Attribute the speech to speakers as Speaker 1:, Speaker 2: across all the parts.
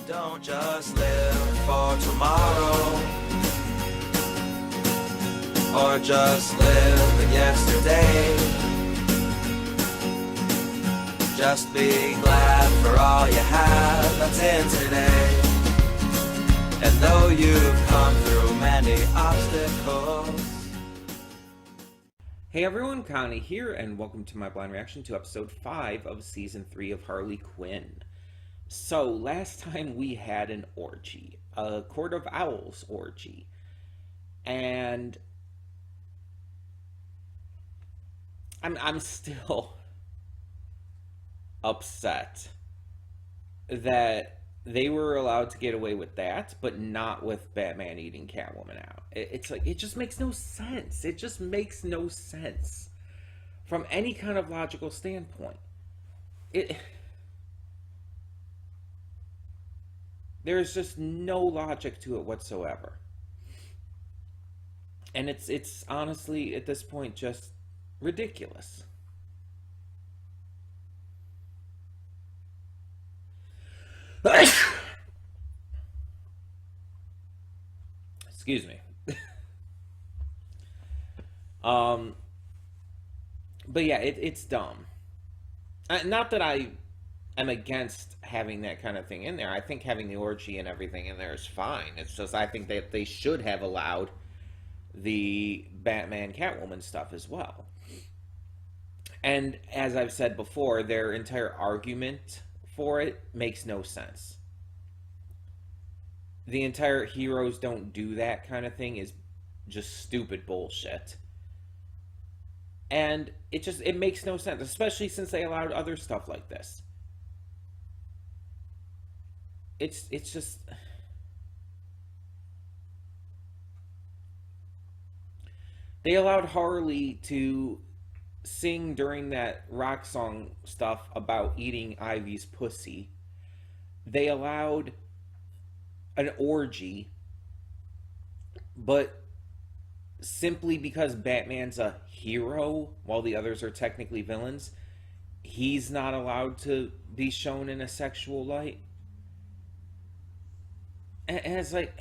Speaker 1: Don't just live for tomorrow, or just live in yesterday. Just be glad for all you have that's in today. And though you've come through many obstacles.
Speaker 2: Hey everyone, Connie here, and welcome to my blind reaction to episode 5 of season 3 of Harley Quinn. So, last time we had an orgy, a Court of Owls orgy, and I'm still upset that they were allowed to get away with that, but not with Batman eating Catwoman out. It's like, it just makes no sense. It just makes no sense from any kind of logical standpoint. There's just no logic to it whatsoever. And it's honestly, at this point, just ridiculous. Excuse me. But yeah, it's dumb. Not that I am against having that kind of thing in there. I think having the orgy and everything in there is fine. It's just, I think that they should have allowed the Batman Catwoman stuff as well. And as I've said before, their entire argument for it makes no sense. The entire heroes don't do that kind of thing is just stupid bullshit. And it makes no sense, especially since they allowed other stuff like this. It's just, they allowed Harley to sing during that rock song stuff about eating Ivy's pussy. They allowed an orgy, but simply because Batman's a hero while the others are technically villains, he's not allowed to be shown in a sexual light. And it's like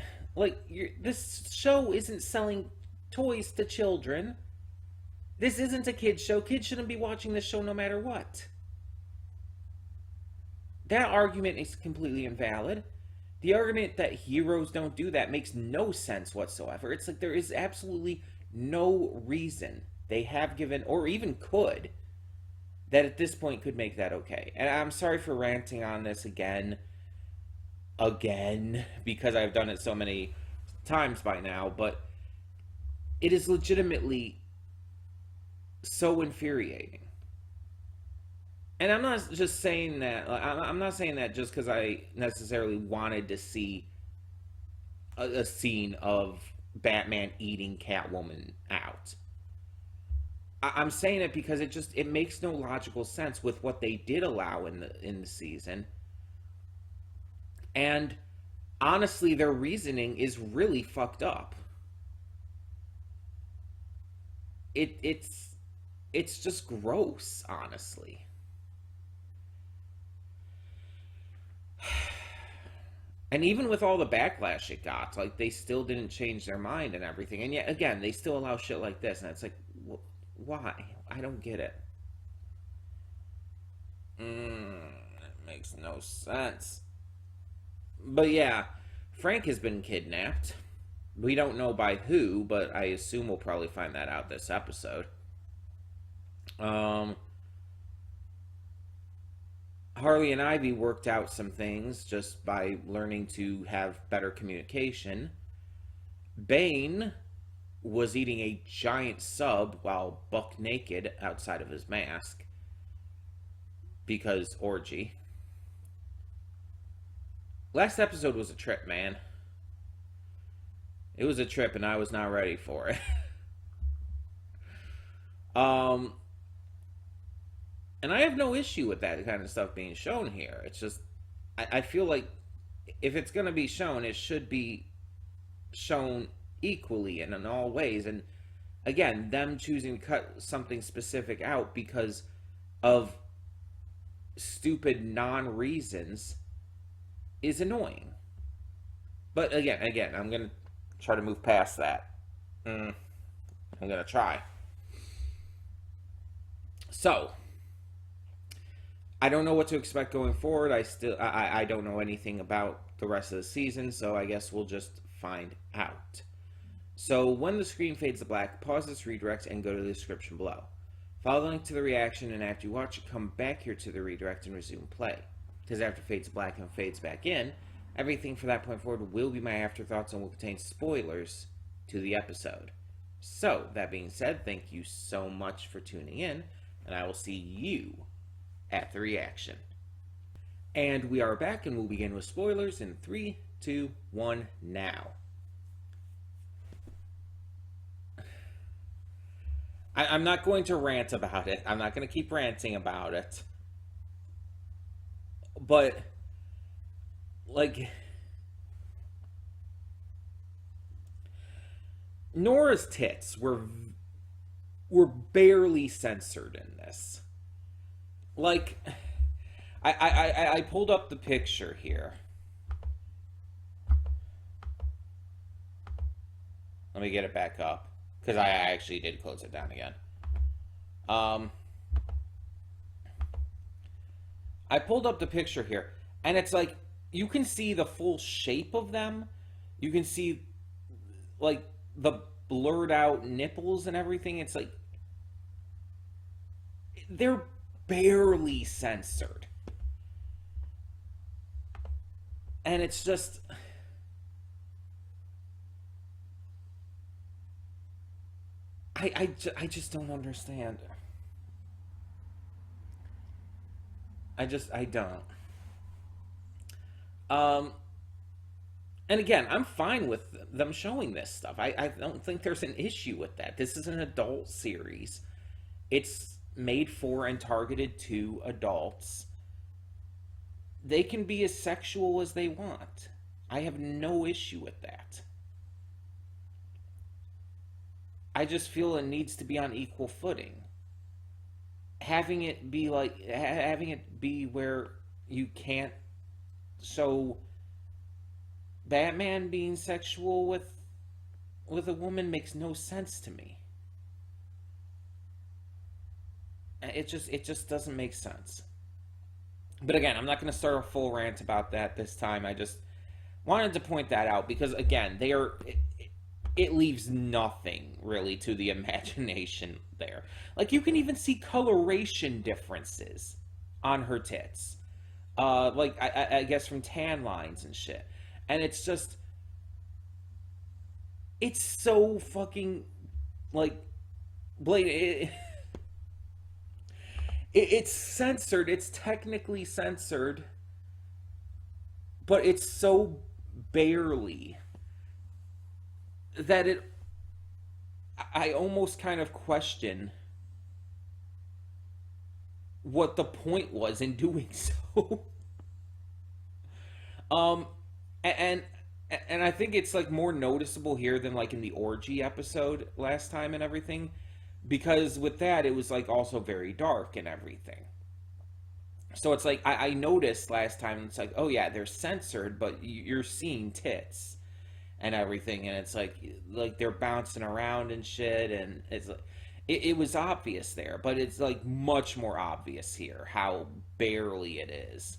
Speaker 2: this show isn't selling toys to children. This isn't a kid's show. Kids shouldn't be watching this show no matter what. That argument is completely invalid. The argument that heroes don't do that makes no sense whatsoever. It's like there is absolutely no reason they have given, or even could, that at this point could make that okay. And I'm sorry for ranting on this again, because I've done it so many times by now, but it is legitimately so infuriating. And I'm not just saying that, I'm not saying that just because I necessarily wanted to see a scene of Batman eating Catwoman out. I'm saying it because it makes no logical sense with what they did allow in the season. And honestly, their reasoning is really fucked up. It's just gross, honestly. And even with all the backlash it got, like, they still didn't change their mind and everything. And yet, again, they still allow shit like this. And it's like, why? I don't get it. It makes no sense. But yeah, Frank has been kidnapped. We don't know by who, but I assume we'll probably find that out this episode. Harley and Ivy worked out some things just by learning to have better communication. Bane was eating a giant sub while buck naked outside of his mask. Because orgy. Last episode was a trip, man. It was a trip and I was not ready for it. And I have no issue with that kind of stuff being shown here. It's just, I feel like if it's going to be shown, it should be shown equally and in all ways. And again, them choosing to cut something specific out because of stupid non-reasons is annoying. But again, I'm going to try to move past that. I'm going to try. So, I don't know what to expect going forward. I don't know anything about the rest of the season, so I guess we'll just find out. So when the screen fades to black, pause this redirect and go to the description below. Follow the link to the reaction, and after you watch it, come back here to the redirect and resume play. Because after it fades to black and fades back in, everything from that point forward will be my afterthoughts and will contain spoilers to the episode. So, that being said, thank you so much for tuning in, and I will see you at the reaction. And we are back, and we'll begin with spoilers in 3, 2, 1, now. I'm not going to rant about it. I'm not going to keep ranting about it. But, like, Nora's tits were barely censored in this. Like, I pulled up the picture here. Let me get it back up, because I actually did close it down again. I pulled up the picture here, and it's like, you can see the full shape of them. You can see, like, the blurred out nipples and everything. It's like, they're barely censored. And it's just, I just don't understand. I don't. And again, I'm fine with them showing this stuff. I don't think there's an issue with that. This is an adult series. It's made for and targeted to adults. They can be as sexual as they want. I have no issue with that. I just feel it needs to be on equal footing. Having it be where you can't show Batman being sexual with a woman makes no sense to me. It just doesn't make sense. But again, I'm not going to start a full rant about that this time. I just wanted to point that out because again, it leaves nothing really to the imagination there. Like, you can even see coloration differences on her tits. Like, I guess from tan lines and shit. And it's just, it's so fucking, like, blatant. It's censored. It's technically censored. But it's so barely that I almost kind of question what the point was in doing so. And I think it's like more noticeable here than like in the orgy episode last time and everything, because with that it was like also very dark and everything. So it's like I noticed last time, it's like, oh yeah, they're censored, but you're seeing tits and everything, and it's like they're bouncing around and shit, and it's like it was obvious there, but it's like much more obvious here how barely it is.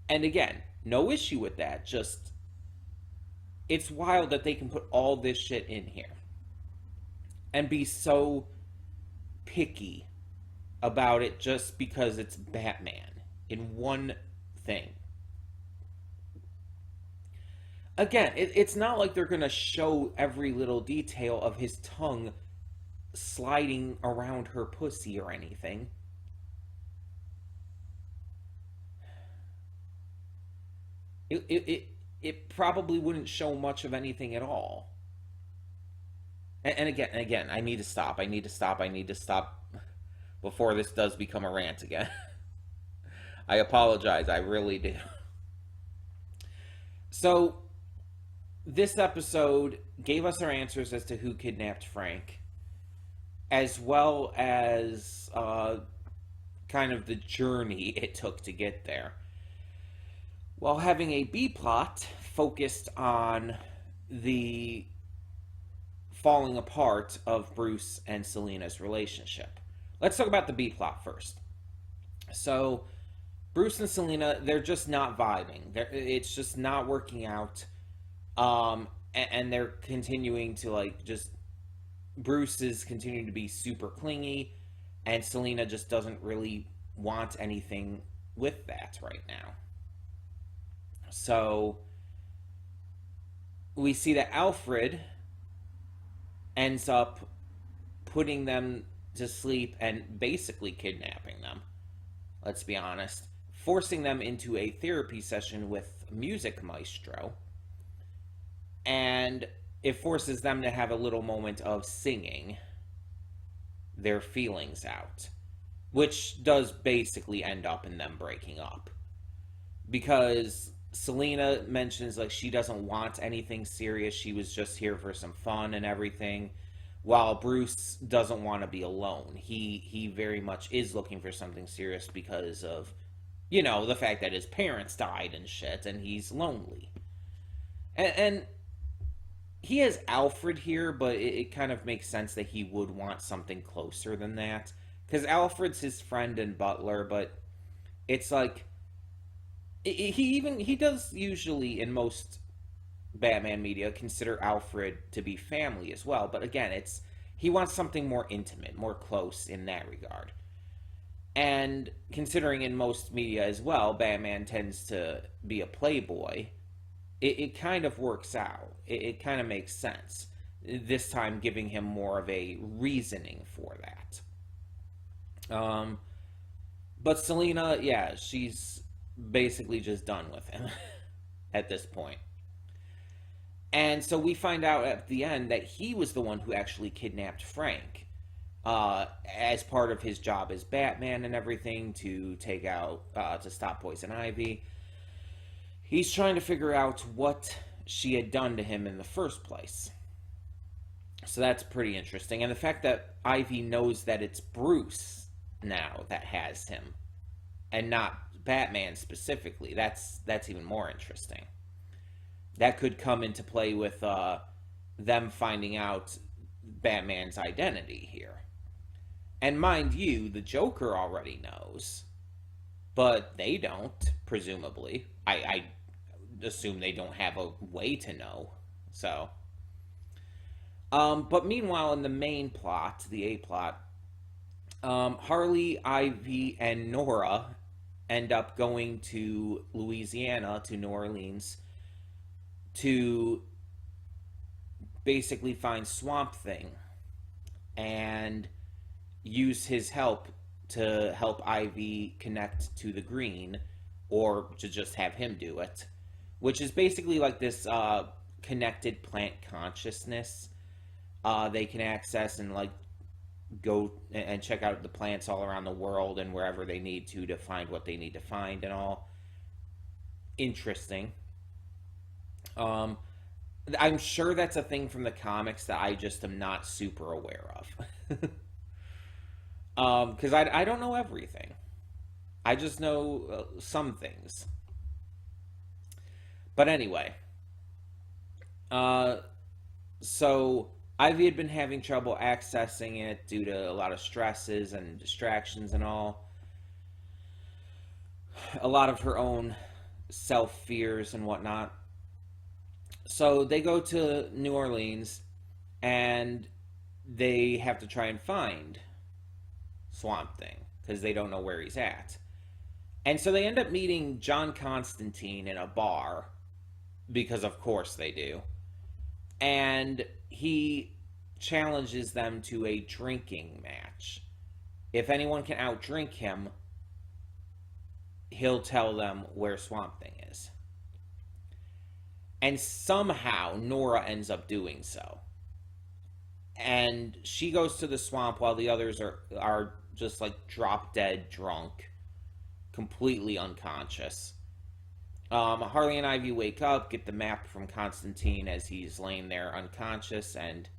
Speaker 2: And again, no issue with that, just it's wild that they can put all this shit in here and be so picky about it just because it's Batman in one thing. Again, it's not like they're going to show every little detail of his tongue sliding around her pussy or anything. It probably wouldn't show much of anything at all. And again, I need to stop before this does become a rant again. I apologize, I really do. So, this episode gave us our answers as to who kidnapped Frank, as well as kind of the journey it took to get there. while having a B plot focused on the falling apart of Bruce and Selena's relationship. Let's talk about the B plot first. So, Bruce and Selena, they're just not vibing. It's just not working out. And they're continuing to, like, just... Bruce is continuing to be super clingy, and Selena just doesn't really want anything with that right now. So, we see that Alfred ends up putting them to sleep and basically kidnapping them. Let's be honest. Forcing them into a therapy session with Music Maestro. And it forces them to have a little moment of singing their feelings out. Which does basically end up in them breaking up. Because Selena mentions, like, she doesn't want anything serious. She was just here for some fun and everything. While Bruce doesn't want to be alone. He very much is looking for something serious because of, you know, the fact that his parents died and shit, and he's lonely. And he has Alfred here, but it kind of makes sense that he would want something closer than that. Because Alfred's his friend and butler, but it's like... He does usually, in most Batman media, consider Alfred to be family as well. But again, he wants something more intimate, more close in that regard. And considering in most media as well, Batman tends to be a playboy, it kind of works out. It kind of makes sense. This time giving him more of a reasoning for that. But Selena, yeah, she's basically just done with him at this point. And so we find out at the end that he was the one who actually kidnapped Frank as part of his job as Batman and everything to take out, to stop Poison Ivy. He's trying to figure out what she had done to him in the first place. So that's pretty interesting. And the fact that Ivy knows that it's Bruce now that has him and not Batman specifically, that's even more interesting. That could come into play with them finding out Batman's identity here. And mind you, the Joker already knows, but they don't, presumably. I assume they don't have a way to know. So, but meanwhile, in the main plot, the A plot, Harley, Ivy, and Nora end up going to Louisiana, to New Orleans, to basically find Swamp Thing and use his help to help Ivy connect to the Green, or to just have him do it, which is basically like this connected plant consciousness they can access and like go and check out the plants all around the world and wherever they need to find what they need to find and all. Interesting. I'm sure that's a thing from the comics that I just am not super aware of. Because I don't know everything. I just know some things. But anyway. So Ivy had been having trouble accessing it due to a lot of stresses and distractions and all. A lot of her own self-fears and whatnot. So they go to New Orleans and they have to try and find Swamp Thing because they don't know where he's at. And so they end up meeting John Constantine in a bar because of course they do. And he challenges them to a drinking match. If anyone can outdrink him, he'll tell them where Swamp Thing is. And somehow Nora ends up doing so. And she goes to the swamp while the others are just like drop dead drunk, completely unconscious. Harley and Ivy wake up, get the map from Constantine as he's laying there unconscious, and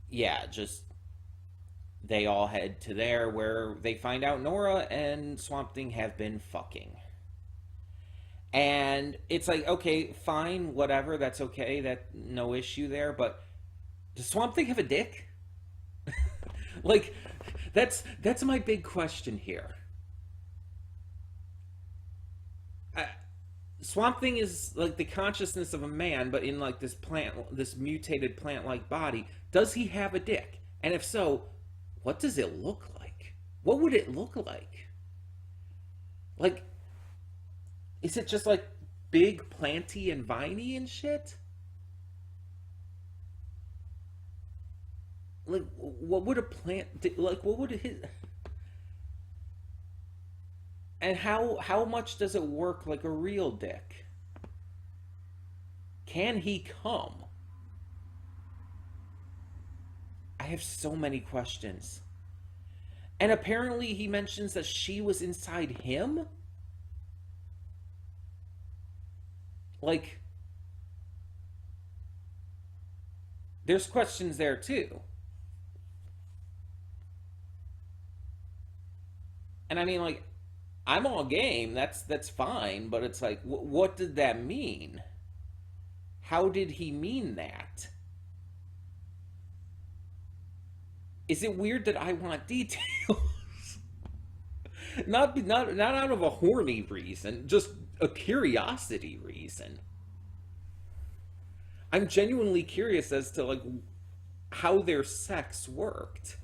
Speaker 2: yeah, just they all head to there where they find out Nora and Swamp Thing have been fucking. And it's like, okay, fine, whatever, that's okay, that no issue there, but does Swamp Thing have a dick? Like, that's my big question here. I, Swamp Thing is like the consciousness of a man, but in like this mutated plant-like body. Does he have a dick? And if so, what does it look like? What would it look like? Like, is it just like big, planty, and viney and shit? Like, what would a plant like? What would his and how much does it work like a real dick? Can he come? I have so many questions. And apparently he mentions that she was inside him? Like, there's questions there too. And I mean, like, I'm all game. That's fine, but it's like, what did that mean? How did he mean that? Is it weird that I want details? Not out of a horny reason, just a curiosity reason. I'm genuinely curious as to like how their sex worked.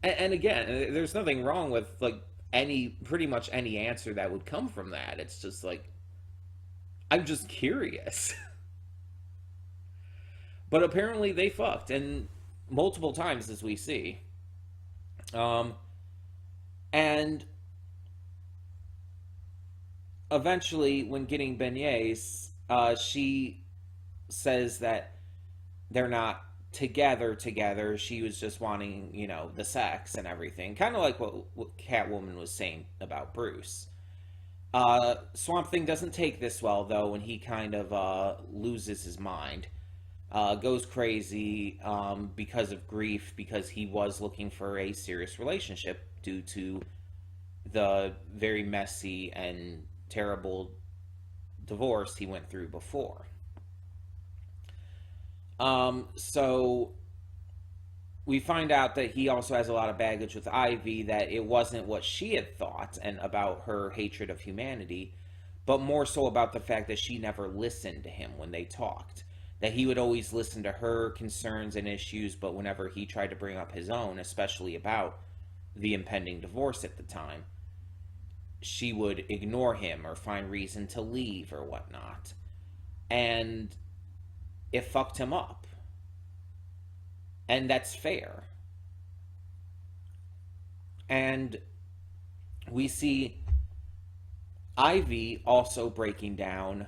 Speaker 2: And again, there's nothing wrong with like pretty much any answer that would come from that. It's just like I'm just curious. But apparently they fucked, and multiple times as we see. Um, and eventually, when getting beignets, she says that they're not together. She was just wanting, the sex and everything. Kind of like what Catwoman was saying about Bruce. Swamp Thing doesn't take this well, though, when he kind of loses his mind. Goes crazy because of grief, because he was looking for a serious relationship due to the very messy and terrible divorce he went through before. So we find out that he also has a lot of baggage with Ivy, that it wasn't what she had thought and about her hatred of humanity, but more so about the fact that she never listened to him when they talked. That he would always listen to her concerns and issues, but whenever he tried to bring up his own, especially about the impending divorce at the time, she would ignore him or find reason to leave or whatnot. And it fucked him up. And that's fair. And we see Ivy also breaking down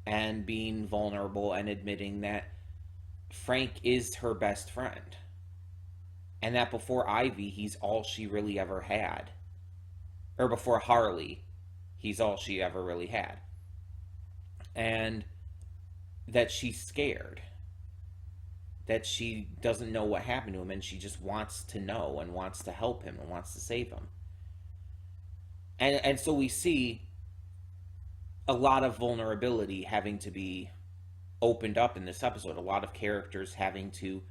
Speaker 2: and being vulnerable and admitting that Frank is her best friend. And that before Ivy, he's all she really ever had. Or before Harley, he's all she ever really had. And that she's scared. That she doesn't know what happened to him, and she just wants to know and wants to help him and wants to save him. And so we see a lot of vulnerability having to be opened up in this episode. A lot of characters having to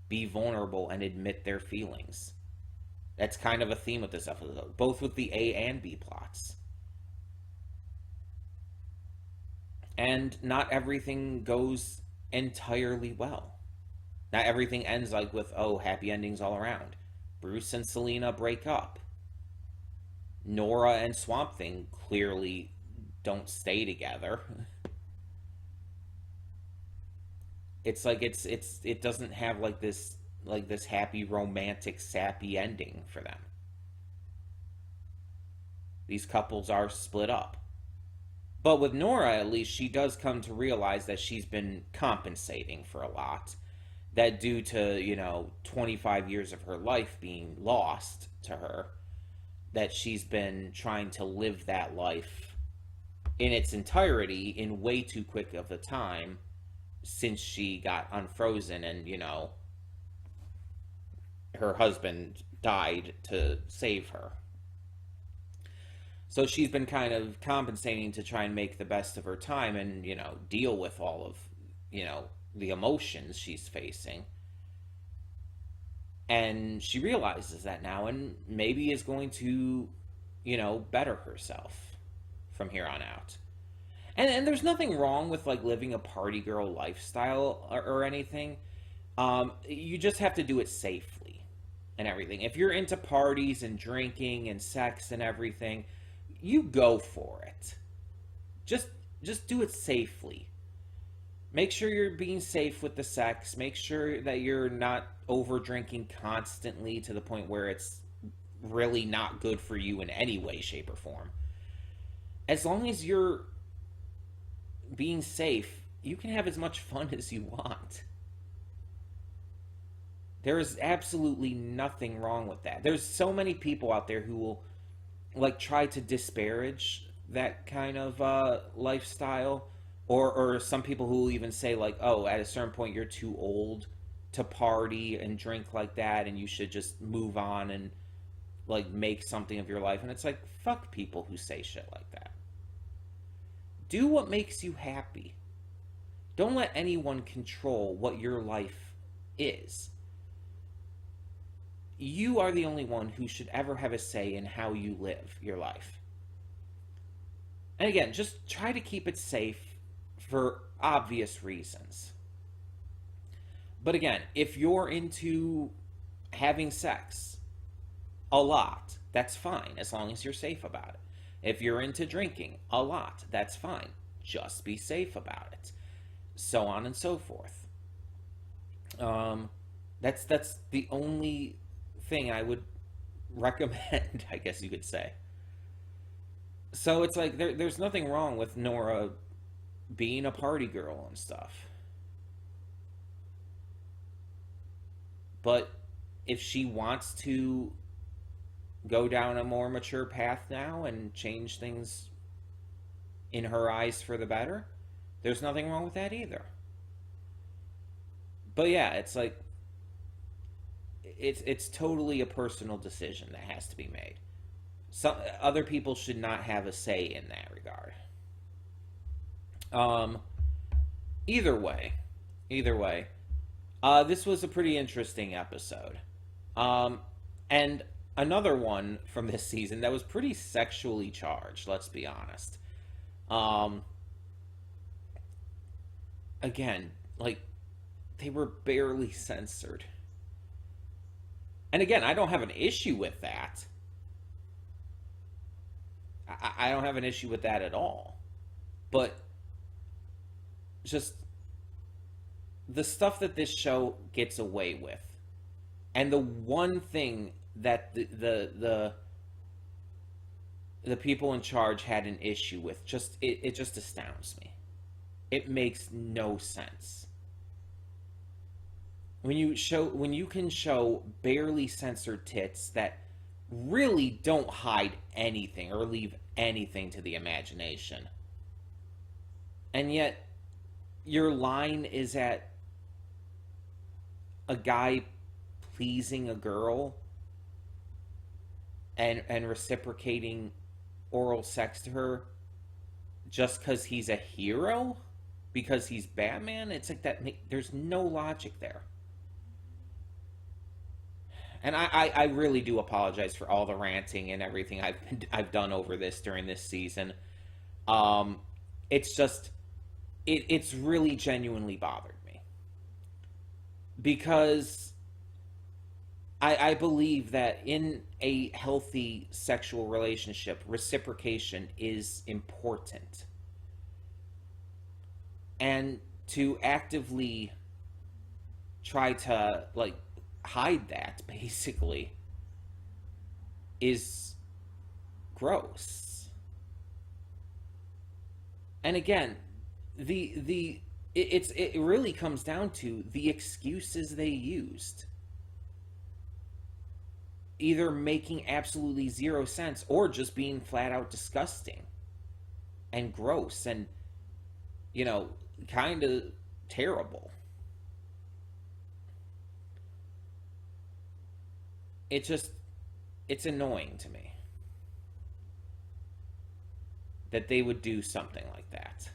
Speaker 2: be vulnerable and admit their feelings. That's kind of a theme with this episode, both with the A and B plots. And not everything goes entirely well. Not everything ends like with, oh, happy endings all around. Bruce and Selena break up. Nora and Swamp Thing clearly don't stay together. It's like it doesn't have like this happy romantic sappy ending for them. These couples are split up. But with Nora, at least, she does come to realize that she's been compensating for a lot. That due to, 25 years of her life being lost to her, that she's been trying to live that life in its entirety in way too quick of a time since she got unfrozen and, her husband died to save her. So she's been kind of compensating to try and make the best of her time and, deal with all of, the emotions she's facing. And she realizes that now and maybe is going to, better herself from here on out. And there's nothing wrong with like living a party girl lifestyle or anything. You just have to do it safely and everything. If you're into parties and drinking and sex and everything, you go for it. Just do it safely. Make sure you're being safe with the sex. Make sure that you're not over drinking constantly to the point where it's really not good for you in any way, shape, or form. As long as you're being safe, you can have as much fun as you want. There is absolutely nothing wrong with that. There's so many people out there who will like try to disparage that kind of lifestyle, or some people who will even say like, oh, at a certain point you're too old to party and drink like that and you should just move on and like make something of your life. And it's like, fuck people who say shit like that. Do what makes you happy. Don't let anyone control what your life is. You are the only one who should ever have a say in how you live your life. And again, just try to keep it safe for obvious reasons. But again, if you're into having sex a lot, that's fine, as long as you're safe about it. If you're into drinking a lot, that's fine. Just be safe about it. So on and so forth. That's the only thing I would recommend, I guess you could say. So it's like there's nothing wrong with Nora being a party girl and stuff. But if she wants to go down a more mature path now and change things in her eyes for the better, there's nothing wrong with that either. But yeah, it's like it's totally a personal decision that has to be made. Some other people should not have a say in that regard. Either way, this was a pretty interesting episode. And another one from this season that was pretty sexually charged, let's be honest. Again, like, they were barely censored. And again, I don't have an issue with that. I don't have an issue with that at all. But just the stuff that this show gets away with, and the one thing that the people in charge had an issue with, it just astounds me. It makes no sense. When you can show barely censored tits that really don't hide anything or leave anything to the imagination, and yet your line is at a guy pleasing a girl and reciprocating oral sex to her just because he's a hero, because he's Batman. It's like that. There's no logic there. And I really do apologize for all the ranting and everything I've done over this during this season. It's just it's really genuinely bothered me, because I believe that in a healthy sexual relationship, reciprocation is important. And to actively try to, like, hide that, basically, is gross. And again, it really comes down to the excuses they used. Either making absolutely zero sense or just being flat out disgusting and gross and, kind of terrible. It's annoying to me. that they would do something like that.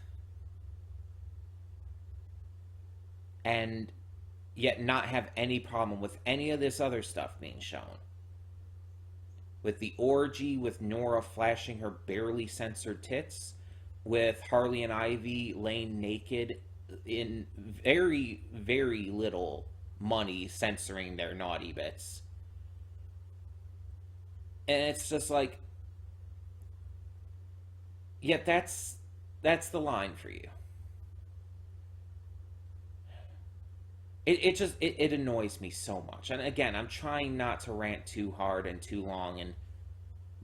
Speaker 2: And yet not have any problem with any of this other stuff being shown. With the orgy, with Nora flashing her barely censored tits, with Harley and Ivy laying naked in very, very little money censoring their naughty bits. And it's just like, yet that's the line for you. It annoys me so much. And again, I'm trying not to rant too hard and too long, and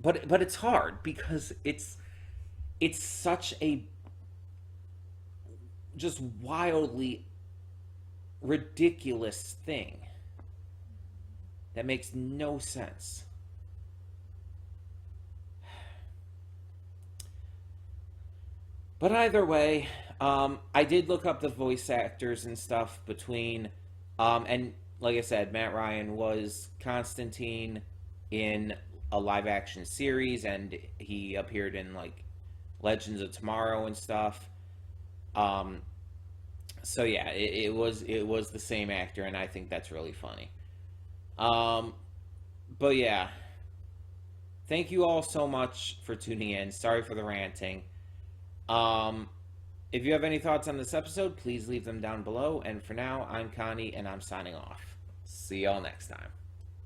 Speaker 2: but it's hard because it's such a just wildly ridiculous thing that makes no sense. But either way, I did look up the voice actors and stuff between, and like I said, Matt Ryan was Constantine in a live action series, and he appeared in like Legends of Tomorrow and stuff. So yeah, it was the same actor, and I think that's really funny. But yeah, thank you all so much for tuning in. Sorry for the ranting. If you have any thoughts on this episode, please leave them down below. And for now, I'm Connie, and I'm signing off. See y'all next time.